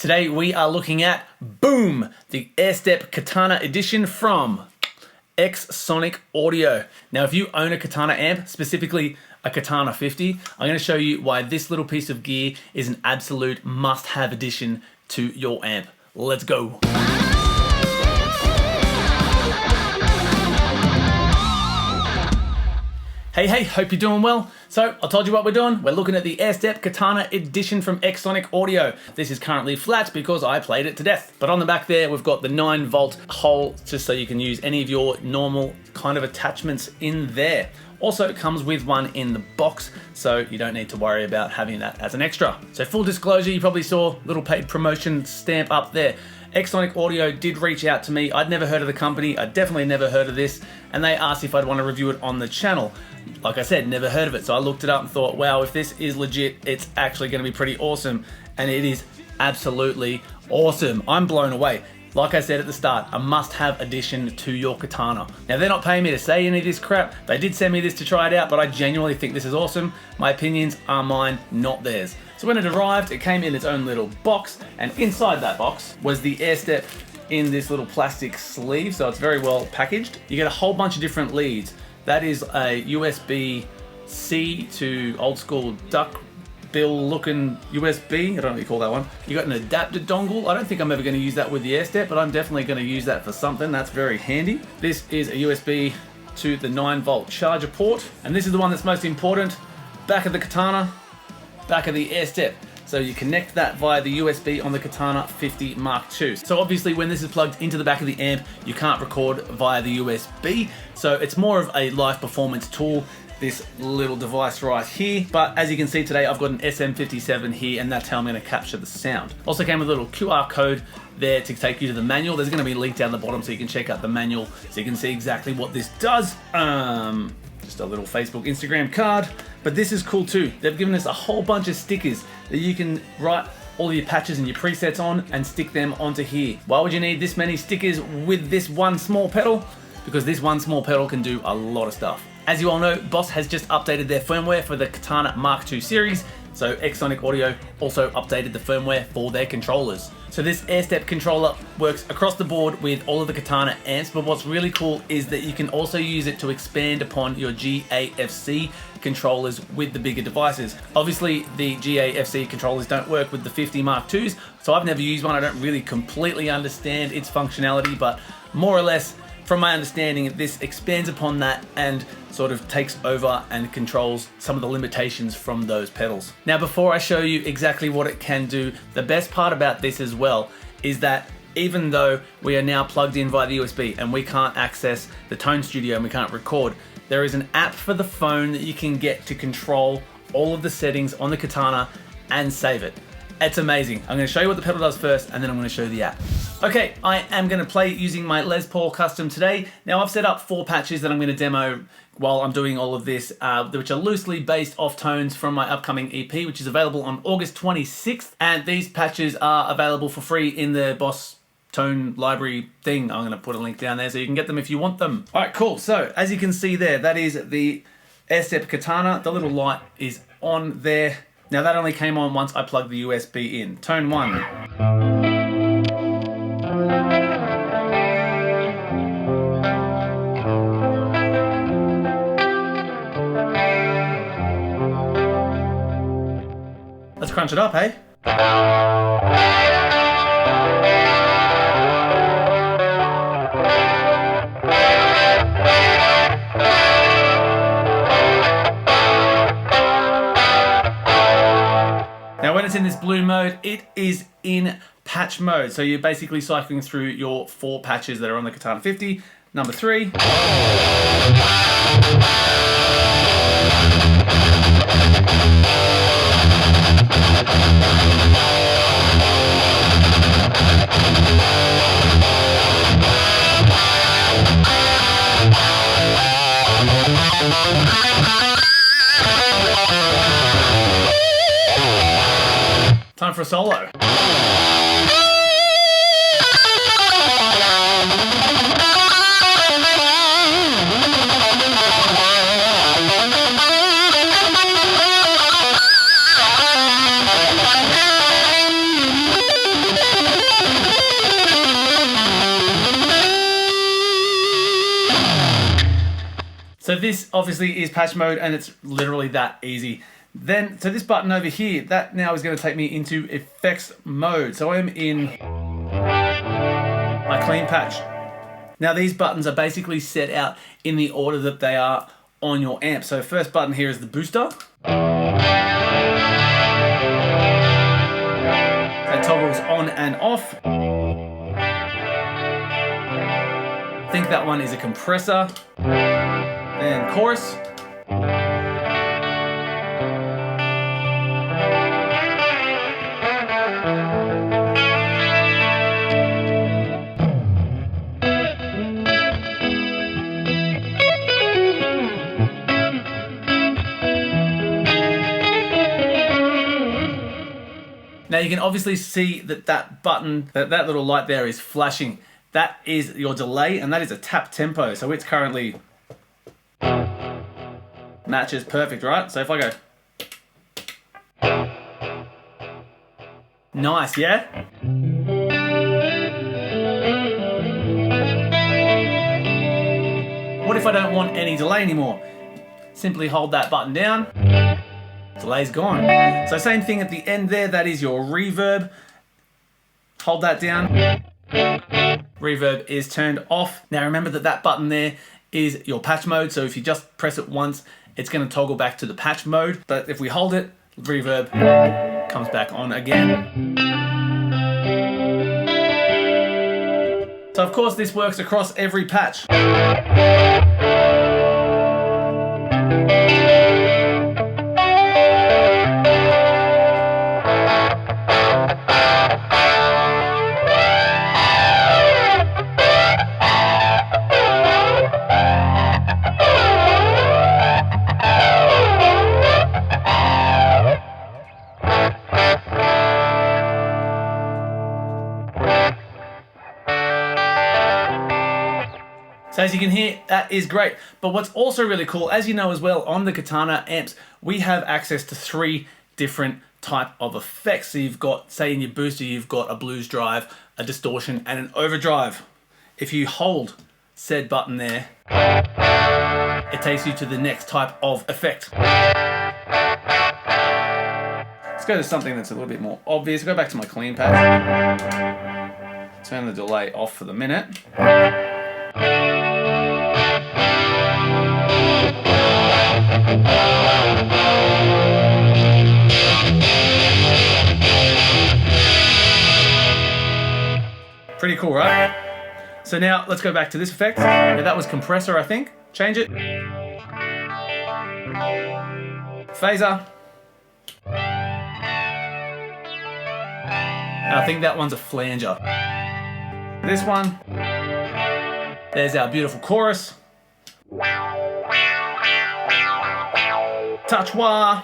Today we are looking at, boom, the AIRSTEP Katana edition from Sonic Audio. Now if you own a Katana amp, specifically a Katana 50, I'm going to show you why this little piece of gear is an absolute must-have addition to your amp. Let's go. Hey, hope you're doing well. So, I told you what we're doing. We're looking at the AIRSTEP Katana edition from Sonic Audio. This is currently flat because I played it to death. But on the back there, we've got the 9-volt hole, just so you can use any of your normal kind of attachments in there. Also, it comes with one in the box, so you don't need to worry about having that as an extra. So full disclosure, you probably saw a little paid promotion stamp up there. Sonic Audio did reach out to me. I'd never heard of the company. I'd definitely never heard of this. And they asked if I'd want to review it on the channel. Like I said, never heard of it. So I looked it up and thought, wow, if this is legit, it's actually going to be pretty awesome. And it is absolutely awesome. I'm blown away. Like I said at the start, a must-have addition to your Katana. Now, they're not paying me to say any of this crap. They did send me this to try it out, but I genuinely think this is awesome. My opinions are mine, not theirs. So when it arrived, it came in its own little box, and inside that box was the AIRSTEP in this little plastic sleeve, so it's very well packaged. You get a whole bunch of different leads. That is a USB-C to old school duck bill looking USB, I don't know what you call that one. You got an adapter dongle. I don't think I'm ever going to use that with the AIRSTEP, but I'm definitely going to use that for something. That's very handy. This is a USB to the 9-volt charger port, and this is the one that's most important. Back of the Katana, back of the AIRSTEP. So you connect that via the USB on the Katana 50 Mark II. So obviously when this is plugged into the back of the amp, you can't record via the USB. So it's more of a live performance tool, this little device right here. But as you can see today, I've got an SM57 here, and that's how I'm going to capture the sound. Also came with a little QR code there to take you to the manual. There's going to be a link down the bottom so you can check out the manual so you can see exactly what this does. Just a little Facebook, Instagram card. But this is cool too. They've given us a whole bunch of stickers that you can write all your patches and your presets on and stick them onto here. Why would you need this many stickers with this one small pedal? Because this one small pedal can do a lot of stuff. As you all know, Boss has just updated their firmware for the Katana Mark II series, so Sonic Audio also updated the firmware for their controllers. So this AIRSTEP controller works across the board with all of the Katana amps, but what's really cool is that you can also use it to expand upon your GAFC controllers with the bigger devices. Obviously, the GAFC controllers don't work with the 50 Mark IIs, so I've never used one. I don't really completely understand its functionality, but more or less, from my understanding, this expands upon that and sort of takes over and controls some of the limitations from those pedals. Now, before I show you exactly what it can do, the best part about this as well is that even though we are now plugged in via the USB and we can't access the Tone Studio and we can't record, there is an app for the phone that you can get to control all of the settings on the Katana and save it. It's amazing. I'm going to show you what the pedal does first, and then I'm going to show you the app. Okay, I am going to play using my Les Paul Custom today. Now, I've set up 4 patches that I'm going to demo while I'm doing all of this, which are loosely based off tones from my upcoming EP, which is available on August 26th. And these patches are available for free in the Boss Tone library thing. I'm going to put a link down there so you can get them if you want them. All right, cool. So, as you can see there, that is the AIRSTEP Katana. The little light is on there. Now that only came on once I plugged the USB in. Tone 1. Let's crunch it up, hey? Now when it's in this blue mode, it is in patch mode. So you're basically cycling through your 4 patches that are on the Katana 50. Number 3. Time for a solo. So this obviously is patch mode, and it's literally that easy. Then, so this button over here, that now is going to take me into effects mode. So I'm in my clean patch. Now these buttons are basically set out in the order that they are on your amp. So first button here is the booster. That toggles on and off. I think that one is a compressor. And chorus. Now you can obviously see that that button, that little light there is flashing. That is your delay, and that is a tap tempo. So it's currently matches perfect, right? So if I go, nice, yeah? What if I don't want any delay anymore? Simply hold that button down. Delay's gone. So same thing at the end there, that is your reverb. Hold that down. Reverb is turned off. Now remember that that button there is your patch mode, so if you just press it once, it's going to toggle back to the patch mode. But if we hold it, reverb comes back on again. So of course this works across every patch. So as you can hear, that is great. But what's also really cool, as you know as well, on the Katana amps, we have access to 3 different type of effects. So you've got, say in your booster, you've got a blues drive, a distortion, and an overdrive. If you hold said button there, it takes you to the next type of effect. Let's go to something that's a little bit more obvious. Go back to my clean patch. Turn the delay off for the minute. Pretty cool, right? So now let's go back to this effect. Now that was compressor, I think. Change it. Phaser. I think that one's a flanger. This one. There's our beautiful chorus. Touch wah.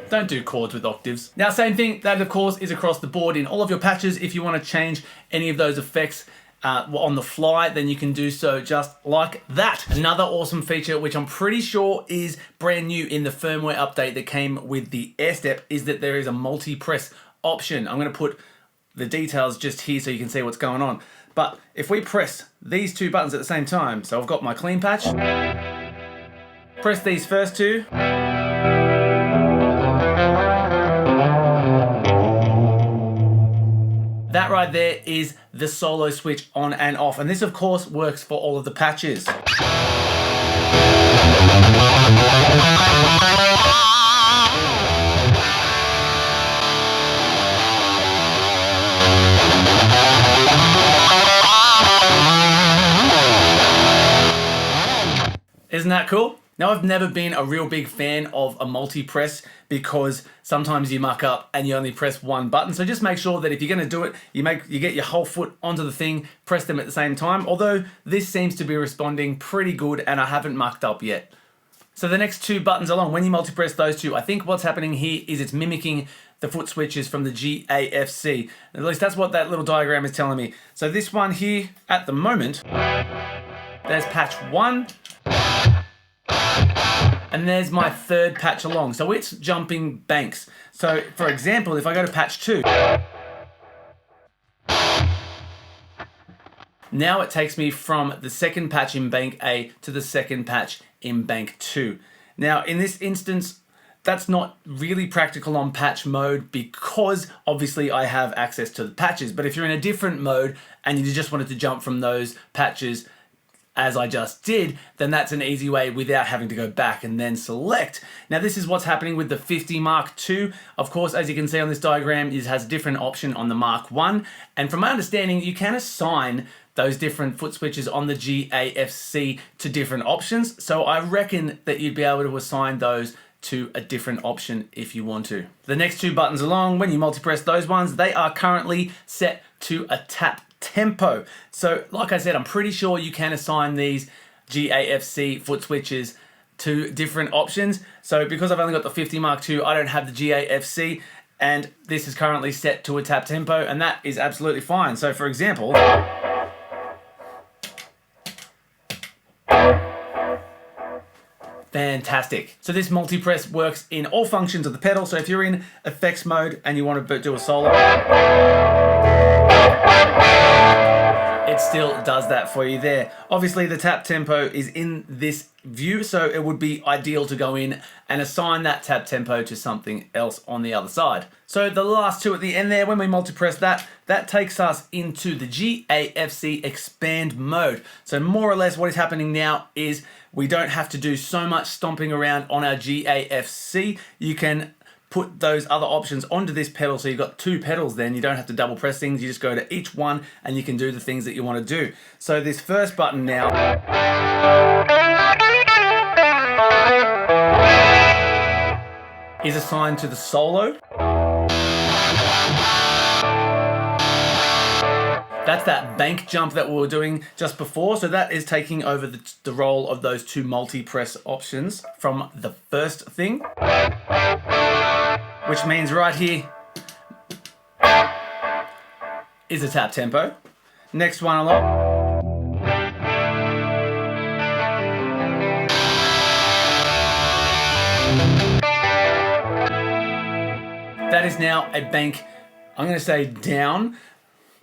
Don't do chords with octaves. Now same thing, that of course is across the board in all of your patches. If you want to change any of those effects on the fly, then you can do so just like that. Another awesome feature, which I'm pretty sure is brand new in the firmware update that came with the AIRSTEP, is that there is a multi-press option. I'm going to put the details just here so you can see what's going on. But if we press these 2 buttons at the same time, so I've got my clean patch, press these first 2, that right there is the solo switch on and off. And this of course works for all of the patches. Isn't that cool? Now, I've never been a real big fan of a multi-press because sometimes you muck up and you only press one button. So just make sure that if you're going to do it, you get your whole foot onto the thing, press them at the same time. Although this seems to be responding pretty good and I haven't mucked up yet. So the next 2 buttons along, when you multi-press those 2, I think what's happening here is it's mimicking the foot switches from the GAFC. At least that's what that little diagram is telling me. So this one here, at the moment, there's patch 1. And there's my third patch along. So it's jumping banks. So for example, if I go to patch 2, now it takes me from the second patch in bank A to the second patch in bank 2. Now in this instance, that's not really practical on patch mode because obviously I have access to the patches. But if you're in a different mode and you just wanted to jump from those patches as I just did, then that's an easy way without having to go back and then select. Now this is what's happening with the 50 Mark II. Of course, as you can see on this diagram, it has a different option on the Mark I. And from my understanding, you can assign those different foot switches on the GAFC to different options. So I reckon that you'd be able to assign those to a different option if you want to. The next two buttons along, when you multi-press those ones, they are currently set to a tap tempo. So like I said, I'm pretty sure you can assign these GAFC foot switches to different options. So because I've only got the 50 Mark II, I don't have the GAFC, and this is currently set to a tap tempo, and that is absolutely fine. So for example, fantastic. So this multi-press works in all functions of the pedal. So if you're in effects mode and you want to do a solo, it still does that for you there. Obviously the tap tempo is in this view, so it would be ideal to go in and assign that tap tempo to something else on the other side. So the last two at the end there, when we multi-press that, that takes us into the GAFC expand mode. So more or less what is happening now is we don't have to do so much stomping around on our GAFC. You can put those other options onto this pedal, so you've got two pedals then. You don't have to double press things, you just go to each one and you can do the things that you want to do. So this first button now is assigned to the solo. That's that bank jump that we were doing just before. So that is taking over the role of those two multi-press options from the first thing. Which means right here is a tap tempo. Next one along. That is now a bank, I'm going to say down.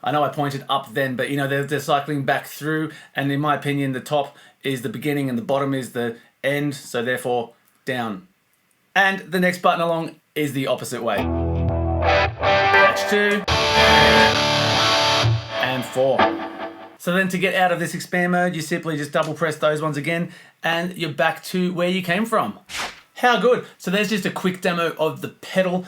I know I pointed up then, but you know, they're cycling back through, and in my opinion, the top is the beginning and the bottom is the end, so therefore down. And the next button along is the opposite way. Patch 2 and 4. So then to get out of this expand mode, you simply just double press those ones again and you're back to where you came from. How good. So there's just a quick demo of the pedal.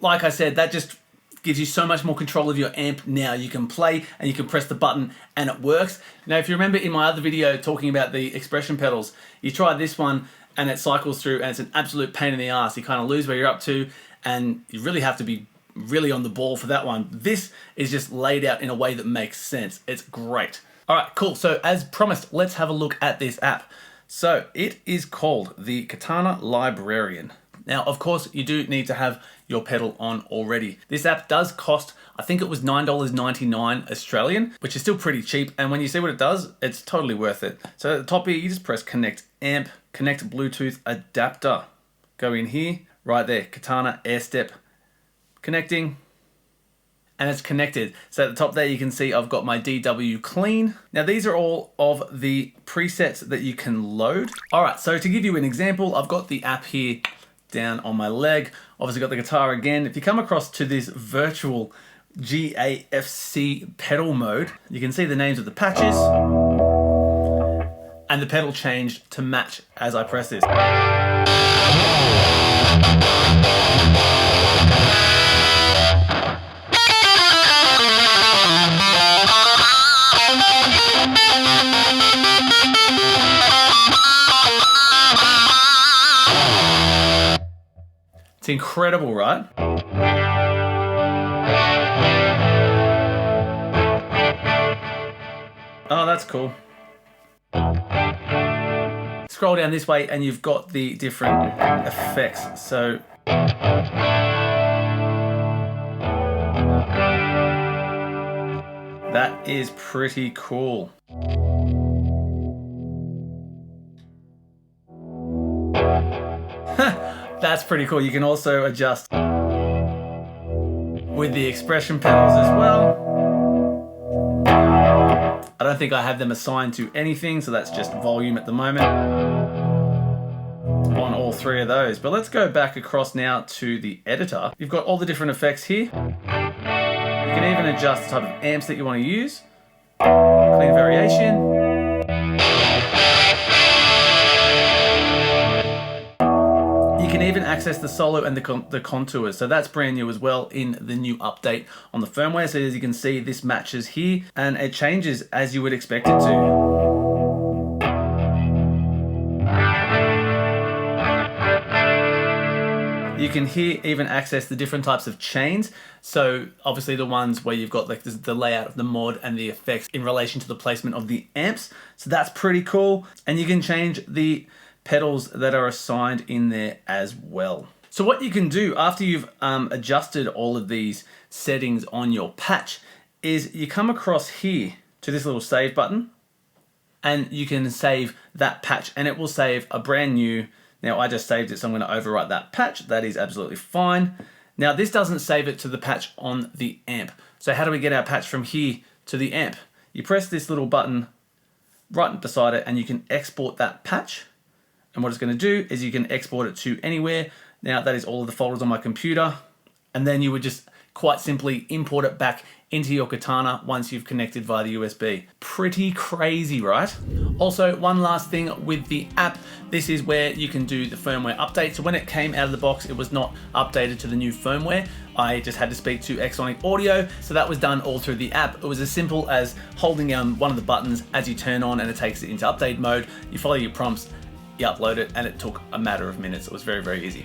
Like I said, that just gives you so much more control of your amp now. You can play and you can press the button and it works. Now, if you remember in my other video talking about the expression pedals, you try this one and it cycles through and it's an absolute pain in the ass. You kind of lose where you're up to and you really have to be really on the ball for that one. This is just laid out in a way that makes sense. It's great. All right, cool. So as promised, let's have a look at this app. So it is called the Katana Librarian. Now, of course, you do need to have your pedal on already. This app does cost, I think it was $9.99 Australian, which is still pretty cheap. And when you see what it does, it's totally worth it. So at the top here, you just press connect amp, connect Bluetooth adapter. Go in here, right there, Katana AIRSTEP, connecting, and it's connected. So at the top there, you can see I've got my DW clean. Now these are all of the presets that you can load. All right, so to give you an example, I've got the app here down on my leg. Obviously got the guitar again. If you come across to this virtual GAFC pedal mode, you can see the names of the patches and the pedal changed to match as I press this. It's incredible, right? Oh, that's cool. Scroll down this way and you've got the different effects. So that is pretty cool. That's pretty cool. You can also adjust with the expression pedals as well. I don't think I have them assigned to anything, so that's just volume at the moment on all three of those. But let's go back across now to the editor. You've got all the different effects here. You can even adjust the type of amps that you want to use. Clean variation. You can even access the solo and the contours, so that's brand new as well in the new update on the firmware. So as you can see, this matches here and it changes as you would expect it to. You can here even access the different types of chains. So obviously the ones where you've got like the layout of the mod and the effects in relation to the placement of the amps. So that's pretty cool. And you can change the pedals that are assigned in there as well. So what you can do after you've adjusted all of these settings on your patch is you come across here to this little save button and you can save that patch and it will save a brand new. Now I just saved it, so I'm going to overwrite that patch. That is absolutely fine. Now this doesn't save it to the patch on the amp. So how do we get our patch from here to the amp? You press this little button right beside it and you can export that patch. And what it's going to do is you can export it to anywhere. Now that is all of the folders on my computer. And then you would just quite simply import it back into your Katana once you've connected via the USB. Pretty crazy, right? Also, one last thing with the app, this is where you can do the firmware update. So when it came out of the box, it was not updated to the new firmware. I just had to speak to Exonic Audio, so that was done all through the app. It was as simple as holding one of the buttons as you turn on and it takes it into update mode. You follow your prompts, you upload it, and it took a matter of minutes. It was very, very easy.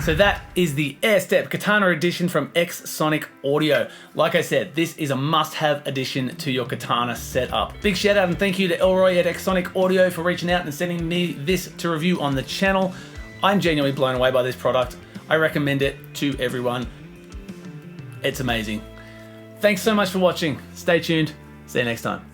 So that is the AIRSTEP Katana Edition from Exonic Audio. Like I said, this is a must-have addition to your Katana setup. Big shout out and thank you to Elroy at Exonic Audio for reaching out and sending me this to review on the channel. I'm genuinely blown away by this product. I recommend it to everyone. It's amazing. Thanks so much for watching. Stay tuned. See you next time.